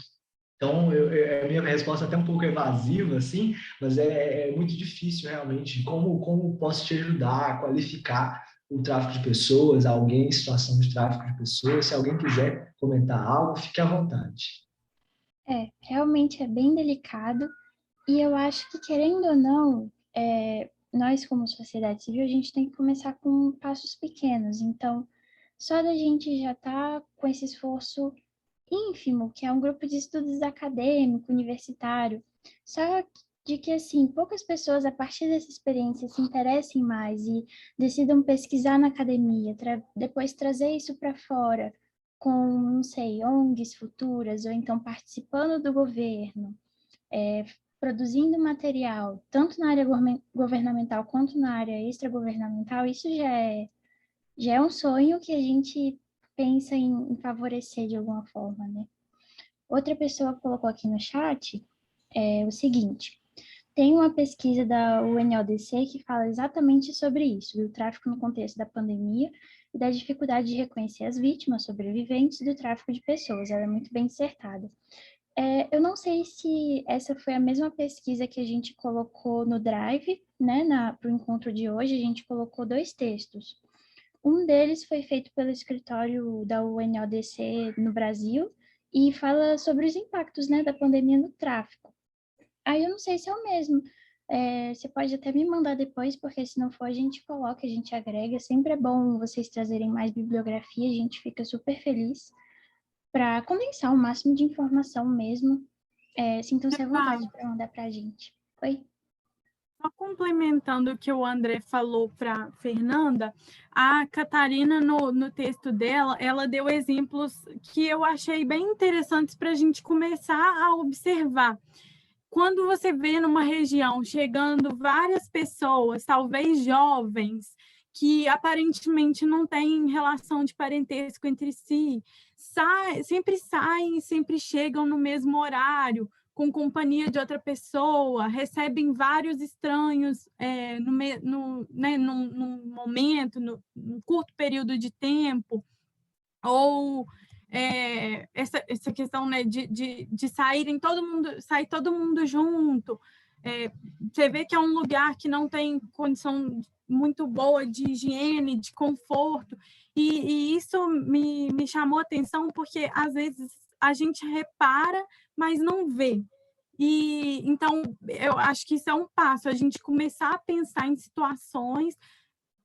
Então, a minha resposta é até um pouco evasiva, assim, mas é muito difícil realmente. Como posso te ajudar a qualificar o tráfico de pessoas, alguém em situação de tráfico de pessoas? Se alguém quiser comentar algo, fique à vontade. Realmente é bem delicado. E eu acho que, querendo ou não, nós, como sociedade civil, a gente tem que começar com passos pequenos. Então, só da gente já estar com esse esforço ínfimo, que é um grupo de estudos acadêmico, universitário, só de que, assim, poucas pessoas, a partir dessa experiência, se interessem mais e decidam pesquisar na academia, depois trazer isso para fora, com, não sei, ONGs futuras, ou então participando do governo, produzindo material, tanto na área governamental quanto na área extragovernamental, isso já é um sonho que a gente pensa em favorecer de alguma forma, né? Outra pessoa colocou aqui no chat o seguinte: tem uma pesquisa da UNODC que fala exatamente sobre isso, do tráfico no contexto da pandemia e da dificuldade de reconhecer as vítimas sobreviventes do tráfico de pessoas. Ela é muito bem dissertada. Eu não sei se essa foi a mesma pesquisa que a gente colocou no Drive, né, para o encontro de hoje. A gente colocou 2 textos. Um deles foi feito pelo escritório da UNODC no Brasil e fala sobre os impactos, né, da pandemia no tráfico. Aí eu não sei se é o mesmo. Você pode até me mandar depois, porque se não for, a gente coloca, a gente agrega. Sempre é bom vocês trazerem mais bibliografia, a gente fica super feliz para condensar o máximo de informação mesmo. Sintam-se à vontade para mandar para a gente. Oi? Só complementando o que o André falou para Fernanda, a Catarina, no texto dela, ela deu exemplos que eu achei bem interessantes para a gente começar a observar. Quando você vê numa região chegando várias pessoas, talvez jovens, que aparentemente não têm relação de parentesco entre si, sempre saem, sempre chegam no mesmo horário, com companhia de outra pessoa, recebem vários estranhos num momento, num curto período de tempo, ou essa questão, né, de sair todo mundo junto. Você vê que é um lugar que não tem condição muito boa de higiene, de conforto, e isso me chamou a atenção, porque às vezes a gente repara, mas não vê. E então eu acho que isso é um passo, a gente começar a pensar em situações.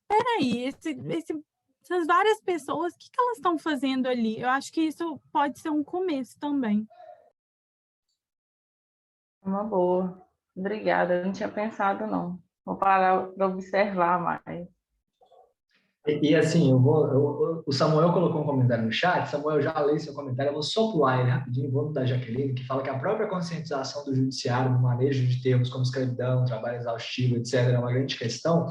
Peraí, essas várias pessoas, o que elas estão fazendo ali? Eu acho que isso pode ser um começo também. Uma boa. Obrigada, eu não tinha pensado, não. Vou parar para observar mais. E assim, o Samuel colocou um comentário no chat. Samuel, já leu seu comentário, eu vou só pular ele rapidinho, vou no da Jaqueline, que fala que a própria conscientização do judiciário no manejo de termos como escravidão, trabalho exaustivo, etc., é uma grande questão.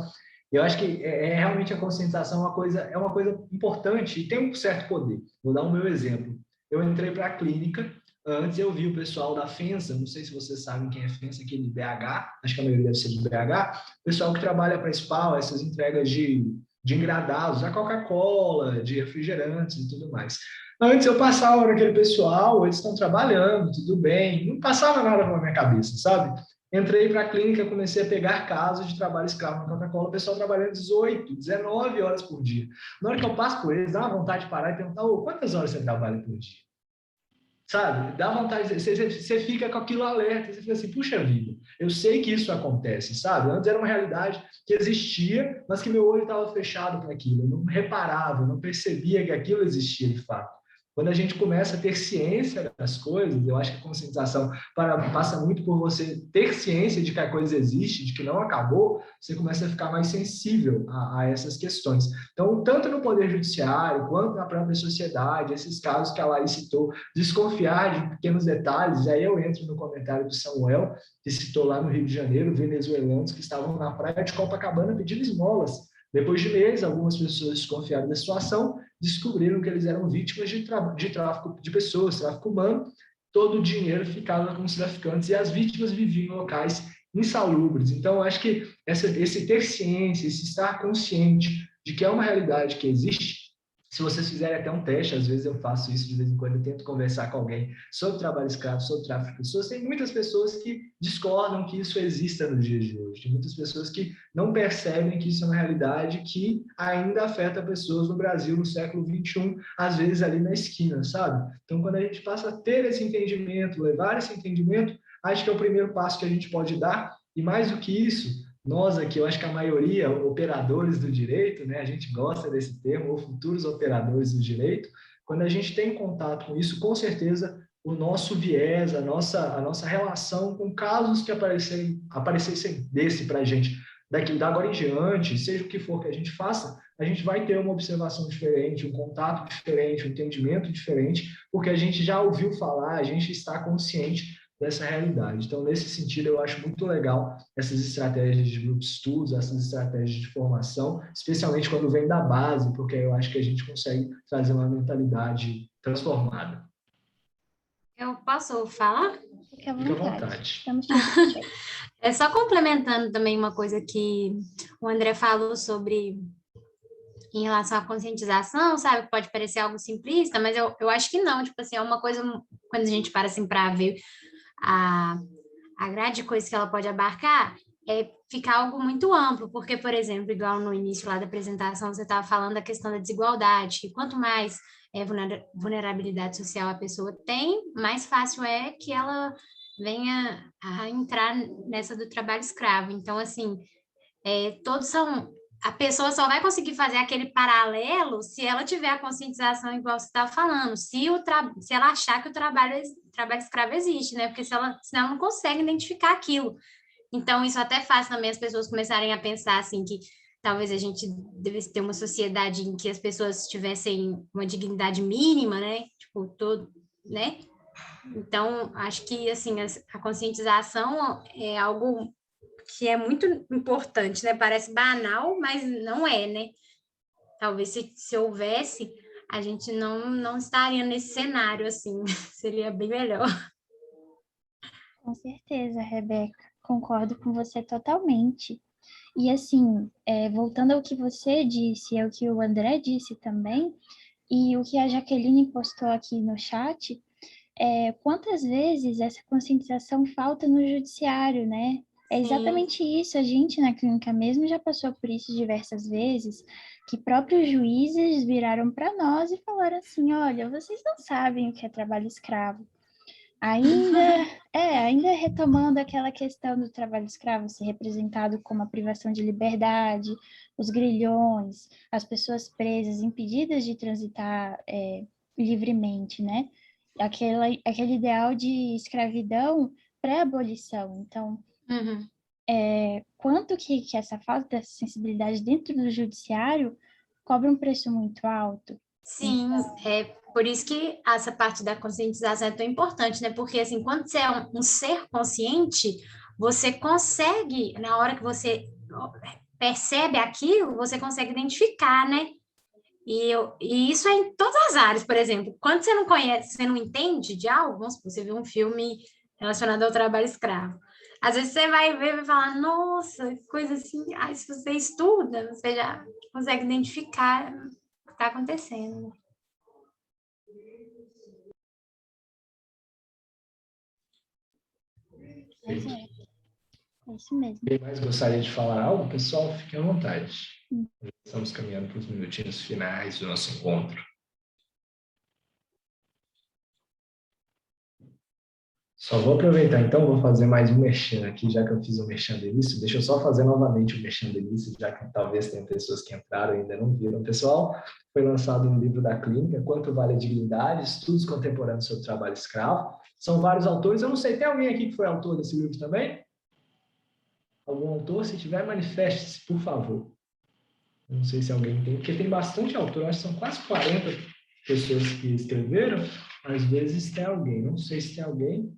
E eu acho que realmente a conscientização é uma coisa importante e tem um certo poder. Vou dar o meu exemplo. Eu entrei para a clínica, antes eu vi o pessoal da FENSA, não sei se vocês sabem quem é FENSA aqui de BH, acho que a maioria deve ser de BH, o pessoal que trabalha para a SPAL, essas entregas de engradados, a Coca-Cola, de refrigerantes e tudo mais. Antes eu passava naquele pessoal, eles estão trabalhando, tudo bem, não passava nada na minha cabeça, sabe? Entrei para a clínica, comecei a pegar casos de trabalho escravo na Coca-Cola, o pessoal trabalhando 18, 19 horas por dia. Na hora que eu passo por eles, dá uma vontade de parar e perguntar: quantas horas você trabalha por dia? Sabe? Dá vontade, você fica com aquilo alerta, você fica assim: puxa vida, eu sei que isso acontece, sabe? Antes era uma realidade que existia, mas que meu olho estava fechado para aquilo, eu não reparava, eu não percebia que aquilo existia de fato. Quando a gente começa a ter ciência das coisas, eu acho que a conscientização passa muito por você ter ciência de que a coisa existe, de que não acabou, você começa a ficar mais sensível a essas questões. Então, tanto no Poder Judiciário, quanto na própria sociedade, esses casos que a Laís citou, desconfiar de pequenos detalhes, aí eu entro no comentário do Samuel, que citou lá no Rio de Janeiro, venezuelanos que estavam na praia de Copacabana pedindo esmolas. Depois de meses, algumas pessoas desconfiaram da situação, descobriram que eles eram vítimas de tráfico de pessoas, tráfico humano. Todo o dinheiro ficava com os traficantes e as vítimas viviam em locais insalubres. Então, acho que esse ter ciência, esse estar consciente de que é uma realidade que existe. Se vocês fizerem até um teste, às vezes eu faço isso de vez em quando, eu tento conversar com alguém sobre trabalho escravo, sobre tráfico de pessoas. Tem muitas pessoas que discordam que isso exista nos dias de hoje. Tem muitas pessoas que não percebem que isso é uma realidade que ainda afeta pessoas no Brasil no século XXI, às vezes ali na esquina, sabe? Então, quando a gente passa a ter esse entendimento, levar esse entendimento, acho que é o primeiro passo que a gente pode dar. E mais do que isso, nós aqui, eu acho que a maioria, operadores do direito, né, a gente gosta desse termo, ou futuros operadores do direito, quando a gente tem contato com isso, com certeza o nosso viés, a nossa relação com casos que aparecessem desse para a gente, da agora em diante, seja o que for que a gente faça, a gente vai ter uma observação diferente, um contato diferente, um entendimento diferente, porque a gente já ouviu falar, a gente está consciente dessa realidade. Então, nesse sentido, eu acho muito legal essas estratégias de grupo de estudos, essas estratégias de formação, especialmente quando vem da base, porque eu acho que a gente consegue trazer uma mentalidade transformada. Eu posso falar? Fica à Fica à vontade. vontade. Estamos te ouvindo. É só complementando também uma coisa que o André falou sobre em relação à conscientização, sabe? Pode parecer algo simplista, mas eu acho que não. Tipo assim, é uma coisa, quando a gente para assim para ver a grade de coisas que ela pode abarcar, é ficar algo muito amplo, porque, por exemplo, igual no início lá da apresentação, você estava falando da questão da desigualdade, que quanto mais vulnerabilidade social a pessoa tem, mais fácil é que ela venha a entrar nessa do trabalho escravo. Então, assim, todos são... A pessoa só vai conseguir fazer aquele paralelo se ela tiver a conscientização, igual você estava falando, se ela achar que o trabalho escravo existe, né? Porque senão ela não consegue identificar aquilo. Então, isso até faz também as pessoas começarem a pensar, assim, que talvez a gente devesse ter uma sociedade em que as pessoas tivessem uma dignidade mínima, né? Tipo, todo, né? Então, acho que, assim, a conscientização é algo que é muito importante, né? Parece banal, mas não é, né? Talvez se houvesse, a gente não estaria nesse cenário, assim, seria bem melhor. Com certeza, Rebeca. Concordo com você totalmente. E assim, voltando ao que você disse, ao que o André disse também, e o que a Jaqueline postou aqui no chat, quantas vezes essa conscientização falta no judiciário, né? É exatamente isso, a gente na clínica mesmo já passou por isso diversas vezes, que próprios juízes viraram para nós e falaram assim, olha, vocês não sabem o que é trabalho escravo. Ainda retomando aquela questão do trabalho escravo ser representado como a privação de liberdade, os grilhões, as pessoas presas, impedidas de transitar livremente, né? Aquele ideal de escravidão pré-abolição. Então, quanto que essa falta dessa sensibilidade dentro do judiciário cobra um preço muito alto? Sim, é por isso que essa parte da conscientização é tão importante, né? Porque, assim, quando você é um ser consciente, você consegue, na hora que você percebe aquilo, você consegue identificar, né? E isso é em todas as áreas, por exemplo. Quando você não conhece, você não entende de algo, vamos supor, você viu um filme relacionado ao trabalho escravo. Às vezes você vai ver e vai falar, nossa, coisa assim. Aí, se você estuda, você já consegue identificar o que está acontecendo. Pois é isso mesmo. Quem mais gostaria de falar algo? Pessoal, fiquem à vontade. Estamos caminhando para os minutinhos finais do nosso encontro. Só vou aproveitar, então, vou fazer mais um merchan aqui, já que eu fiz o merchan do início. Deixa eu só fazer novamente o merchan do início, já que talvez tenha pessoas que entraram e ainda não viram. Pessoal, foi lançado um livro da clínica, Quanto Vale a Dignidade? Estudos Contemporâneos sobre o Trabalho Escravo. São vários autores. Eu não sei, tem alguém aqui que foi autor desse livro também? Algum autor? Se tiver, manifeste-se, por favor. Eu não sei se alguém tem, porque tem bastante autor. Acho que são quase 40 pessoas que escreveram. Às vezes tem alguém. Não sei se tem alguém.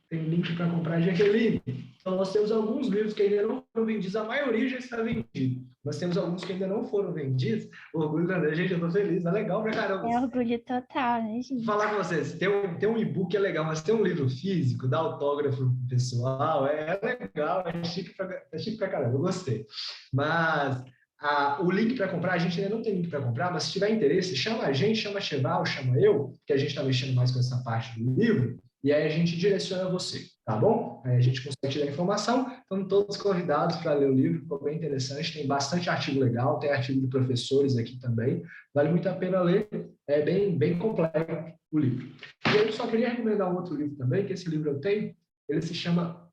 Tem link para comprar Jaqueline. Então, nós temos alguns livros que ainda não foram vendidos, a maioria já está vendido. Nós temos alguns que ainda não foram vendidos. O orgulho da André, gente, eu estou feliz, é legal pra caramba. É orgulho total, né, gente? Vou falar com vocês, tem um e-book é legal, mas tem um livro físico, dá autógrafo pessoal, é legal, é chique pra caramba, eu gostei. Mas o link para comprar, a gente ainda não tem link para comprar, mas se tiver interesse, chama a gente, chama a Cheval, chama eu, que a gente está mexendo mais com essa parte do livro, e aí a gente direciona você, tá bom? Aí a gente consegue te dar informação. Estão todos convidados para ler o livro, ficou bem interessante. Tem bastante artigo legal, tem artigo de professores aqui também. Vale muito a pena ler, é bem completo o livro. E eu só queria recomendar um outro livro também, que esse livro eu tenho, ele se chama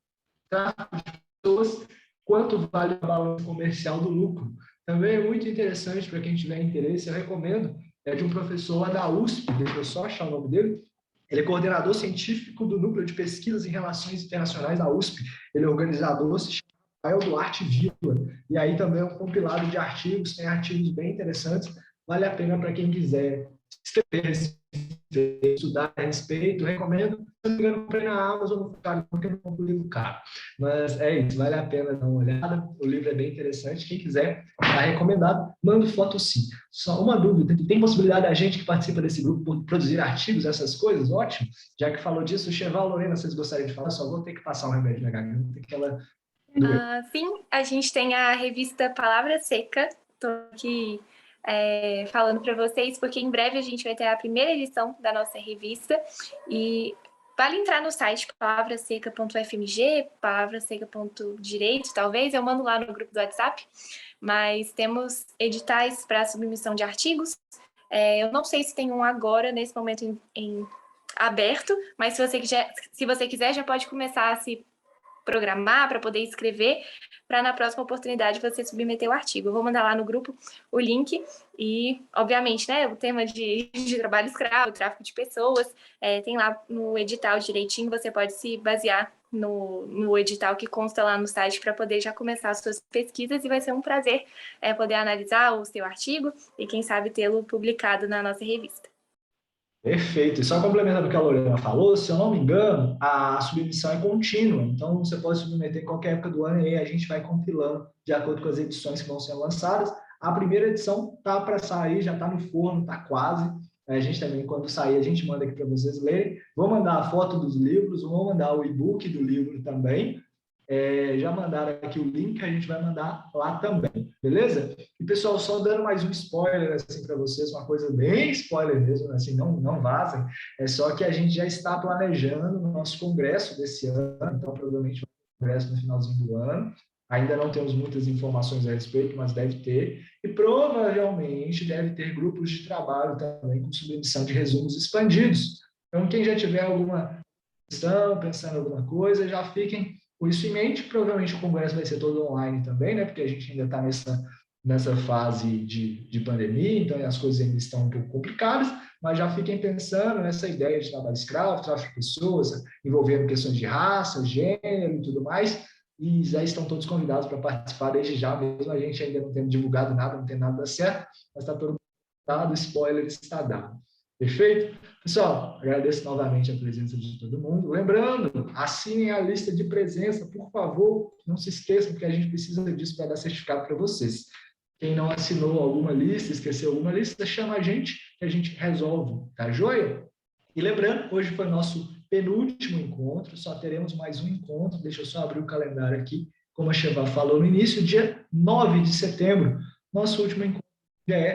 Tráfico de Pessoas, quanto vale a balança comercial do lucro. Também é muito interessante para quem tiver interesse, eu recomendo, é de um professor lá da USP, deixa eu só achar o nome dele. Ele é coordenador científico do Núcleo de Pesquisas em Relações Internacionais da USP. Ele é organizador, se chama Rafael Duarte Vila. E aí também é um compilado de artigos, tem artigos bem interessantes. Vale a pena para quem quiser escrever, estudar a respeito. Recomendo. Se não me engano, comprei na Amazon, no Mercado, porque não comprei o livro caro. Mas é isso, vale a pena dar uma olhada. O livro é bem interessante. Quem quiser, está recomendado. Mando foto sim. Só uma dúvida: tem possibilidade da gente que participa desse grupo produzir artigos, essas coisas? Ótimo. Já que falou disso, Cheval, Lorena, vocês gostariam de falar? Só vou ter que passar um remédio na garganta, que ela doeu. Sim, a gente tem a revista Palavra Seca. Estou aqui falando para vocês, porque em breve a gente vai ter a primeira edição da nossa revista. E vale entrar no site palavraseca.fmg, palavraseca.direito, talvez. Eu mando lá no grupo do WhatsApp. Mas temos editais para submissão de artigos. Eu não sei se tem um agora, nesse momento, em aberto, mas se você quiser, já pode começar a se programar para poder escrever, para na próxima oportunidade você submeter o artigo. Eu vou mandar lá no grupo o link e, obviamente, né, o tema de trabalho escravo, tráfico de pessoas, tem lá no edital direitinho, você pode se basear no edital que consta lá no site para poder já começar as suas pesquisas, e vai ser um prazer poder analisar o seu artigo e, quem sabe, tê-lo publicado na nossa revista. Perfeito. E só complementando o que a Lorena falou, se eu não me engano, a submissão é contínua. Então, você pode submeter em qualquer época do ano e aí a gente vai compilando de acordo com as edições que vão ser lançadas. A primeira edição está para sair, já está no forno, está quase. A gente também, quando sair, a gente manda aqui para vocês lerem. Vou mandar a foto dos livros, vou mandar o e-book do livro também. Já mandaram aqui o link, a gente vai mandar lá também, beleza? E, pessoal, só dando mais um spoiler assim, para vocês, uma coisa bem spoiler mesmo, assim, não vazem, é só que a gente já está planejando o nosso congresso desse ano, então provavelmente vai ter congresso no finalzinho do ano, ainda não temos muitas informações a respeito, mas deve ter, e provavelmente deve ter grupos de trabalho também com submissão de resumos expandidos. Então, quem já tiver alguma questão, pensando em alguma coisa, já fiquem com isso em mente. Provavelmente o congresso vai ser todo online também, né? Porque a gente ainda está nessa fase de pandemia, então as coisas ainda estão um pouco complicadas, mas já fiquem pensando nessa ideia de trabalho escravo, tráfico de pessoas, envolvendo questões de raça, gênero e tudo mais, e já estão todos convidados para participar desde já, mesmo a gente ainda não tendo divulgado nada, não tem nada certo, mas está todo mundo dado, o spoiler está dado. Perfeito? Pessoal, agradeço novamente a presença de todo mundo. Lembrando, assinem a lista de presença, por favor. Não se esqueçam que a gente precisa disso para dar certificado para vocês. Quem não assinou alguma lista, esqueceu alguma lista, chama a gente, que a gente resolve. Tá joia? E lembrando, hoje foi nosso penúltimo encontro, só teremos mais um encontro. Deixa eu só abrir o calendário aqui. Como a Cheva falou no início, dia 9 de setembro, nosso último encontro.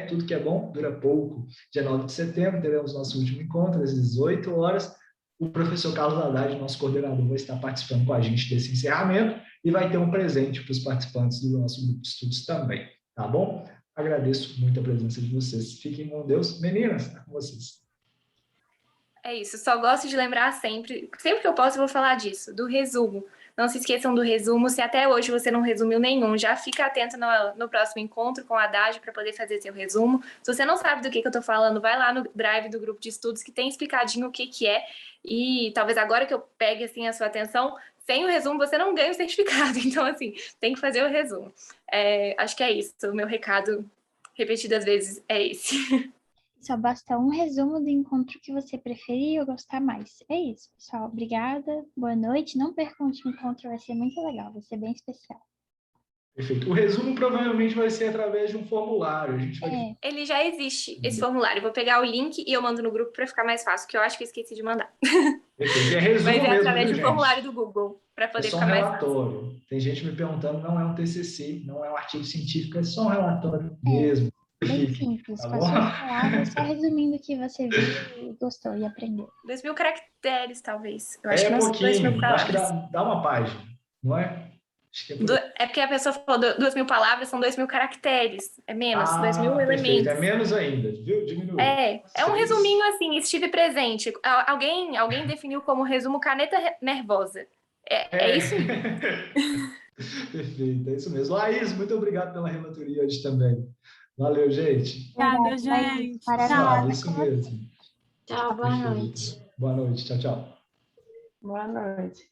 Tudo que é bom dura pouco. Dia 9 de setembro teremos nosso último encontro, às 18 horas. O professor Carlos Haddad, nosso coordenador, vai estar participando com a gente desse encerramento e vai ter um presente para os participantes do nosso grupo de estudos também, tá bom? Agradeço muito a presença de vocês. Fiquem com Deus. Meninas, tá com vocês. É isso, só gosto de lembrar sempre que eu posso eu vou falar disso, do resumo. Não se esqueçam do resumo. Se até hoje você não resumiu nenhum, já fica atento no próximo encontro com a Haddad para poder fazer seu resumo. Se você não sabe do que eu estou falando, vai lá no drive do grupo de estudos que tem explicadinho o que é. E talvez agora que eu pegue assim, a sua atenção, sem o resumo você não ganha o certificado. Então, assim, tem que fazer o resumo. Acho que é isso. O meu recado, repetidas vezes, é esse. Só basta um resumo do encontro que você preferir ou gostar mais. É isso, pessoal. Obrigada, boa noite. Não percam o último encontro, vai ser muito legal, vai ser bem especial. Perfeito. O resumo provavelmente vai ser através de um formulário. A gente vai... Ele já existe, esse formulário. Eu vou pegar o link e eu mando no grupo para ficar mais fácil, que eu acho que eu esqueci de mandar. Perfeito. É resumo mas é mesmo, através viu, do formulário do Google, para poder ficar mais fácil. Relatório. Tem gente me perguntando, não é um TCC, não é um artigo científico, é só um relatório mesmo. Bem simples, com as suas palavras, só resumindo o que você viu e gostou e aprendeu. 2.000 caracteres, talvez. Eu acho que pouquinho, 2.000 palavras. Acho que dá uma página, não é? É porque a pessoa falou 2.000 palavras, são 2.000 caracteres. É menos, 2.000 elementos. É menos ainda, viu? Diminuiu. É um resuminho assim, estive presente. Alguém definiu como resumo caneta nervosa. É isso? Perfeito, é isso mesmo. Laís, muito obrigado pela relatoria hoje também. Valeu, gente. Obrigada, gente. Pessoal, Tchau. isso mesmo. Tchau, boa Perfeito. noite. Boa noite. Tchau, tchau. Boa noite.